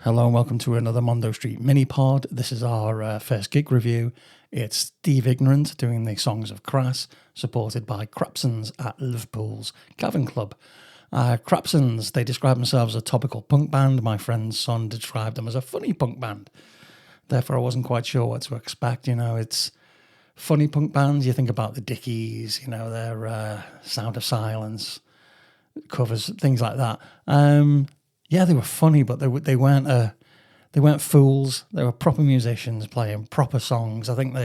Hello and welcome to another Mondo Street mini pod. This is our first gig review. It's Steve Ignorant doing the songs of Crass, supported by Crapsons at Liverpools Cavern Club. Crapsons, they describe themselves as a topical punk band. My friend's son described them as a funny punk band. Therefore, I wasn't quite sure what to expect. It's funny punk bands. You think about the Dickies, their Sound of Silence covers, things like that. Yeah, they were funny, but they weren't fools. They were proper musicians playing proper songs. I think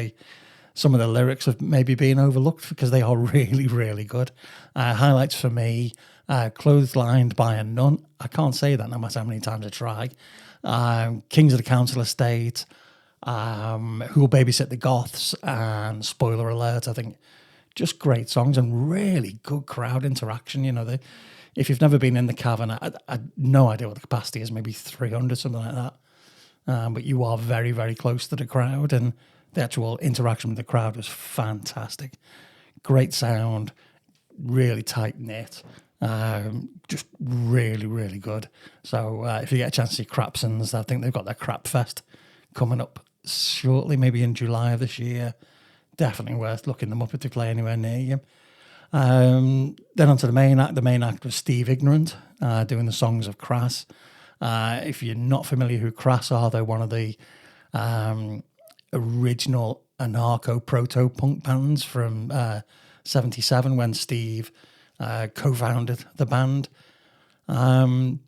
some of the lyrics have maybe been overlooked because they are really, really good. Highlights for me: "Clotheslined by a Nun." I can't say that no matter how many times I try. "Kings of the Council Estate," "Who Will Babysit the Goths," and "Spoiler Alert." I think just great songs and really good crowd interaction. If you've never been in the cavern, I had no idea what the capacity is, maybe 300, something like that. But you are very, very close to the crowd, and the actual interaction with the crowd was fantastic. Great sound, really tight-knit, just really, really good. So if you get a chance to see Crapsons, I think they've got their Crap Fest coming up shortly, maybe in July of this year. Definitely worth looking them up if they play anywhere near you. Then on to the main act. The main act was Steve Ignorant, doing the songs of Crass. If you're not familiar who Crass are, they're one of the original anarcho proto-punk bands from 77 when Steve co-founded the band. I've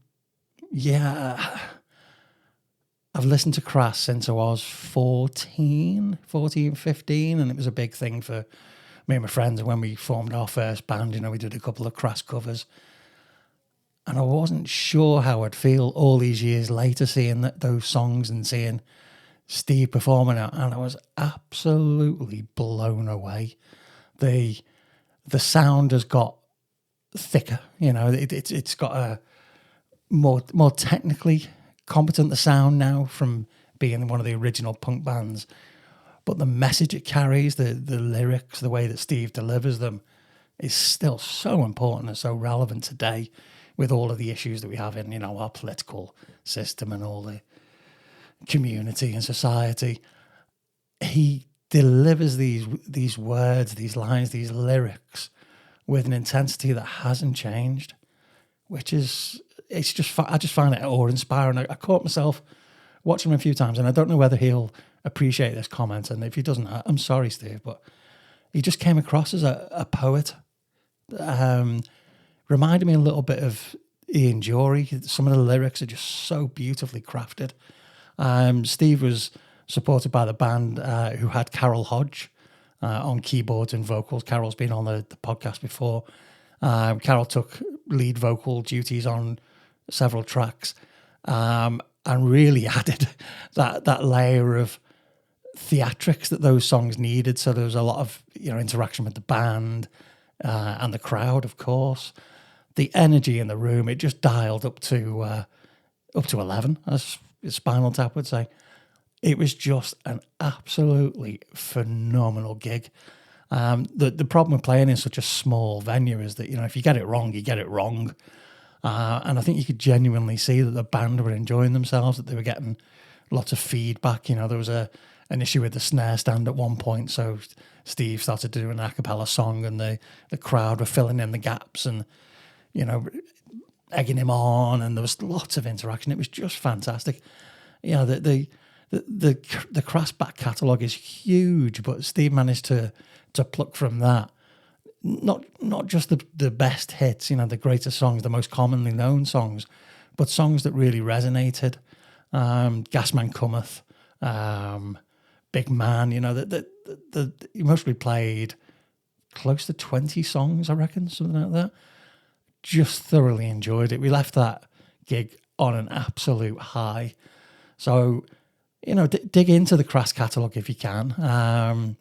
listened to Crass since I was 14, 15, and it was a big thing for me and my friends. When we formed our first band, we did a couple of Crass covers. And I wasn't sure how I'd feel all these years later seeing those songs and seeing Steve performing it, and I was absolutely blown away. The sound has got thicker, it's got a more technically competent the sound now from being one of the original punk bands. But the message it carries, the lyrics, the way that Steve delivers them is still so important and so relevant today with all of the issues that we have in, our political system and all the community and society. He delivers these words, these lines, these lyrics with an intensity that hasn't changed, which is, I just find it awe-inspiring. I caught myself watching him a few times, and I don't know whether he'll appreciate this comment, and if he doesn't, I'm sorry, Steve, but he just came across as a poet. Reminded me a little bit of Ian Jury. Some of the lyrics are just so beautifully crafted. Steve was supported by the band who had Carol Hodge on keyboards and vocals. Carol's been on the podcast before. Carol took lead vocal duties on several tracks and really added that layer of theatrics that those songs needed. So there was a lot of interaction with the band and the crowd, of course. The energy in the room, it just dialed up to 11, as Spinal Tap would say. It was just an absolutely phenomenal gig. The problem with playing in such a small venue is that if you get it wrong, you get it wrong. And I think you could genuinely see that the band were enjoying themselves, that they were getting lots of feedback. There was an issue with the snare stand at one point, so Steve started doing an a cappella song, and the crowd were filling in the gaps and egging him on, and there was lots of interaction. It was just fantastic. The Crass back catalogue is huge, but Steve managed to pluck from that not just the best hits, the greatest songs, the most commonly known songs, but songs that really resonated. Gasman Cometh, Big Man, he mostly played close to 20 songs, I reckon, something like that. Just thoroughly enjoyed it. We left that gig on an absolute high. So, dig into the Crass catalogue if you can.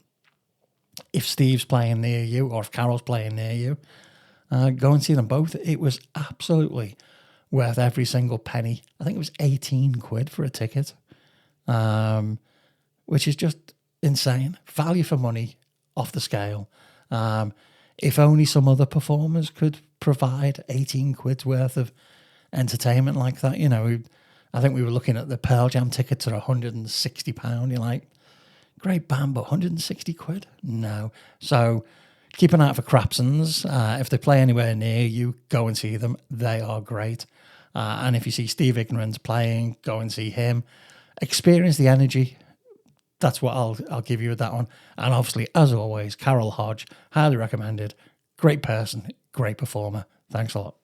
If Steve's playing near you or if Carol's playing near you, go and see them both. It was absolutely worth every single penny. I think it was 18 quid for a ticket, which is just insane. Value for money, off the scale. If only some other performers could provide 18 quid's worth of entertainment like that. I think we were looking at the Pearl Jam tickets at £160. You're like, great band, but 160 quid? No. So keep an eye out for Crapsons. If they play anywhere near you, go and see them. They are great. And if you see Steve Ignorant playing, go and see him. Experience the energy. That's what I'll give you with that one. And obviously, as always, Carol Hodge, highly recommended. Great person, great performer. Thanks a lot.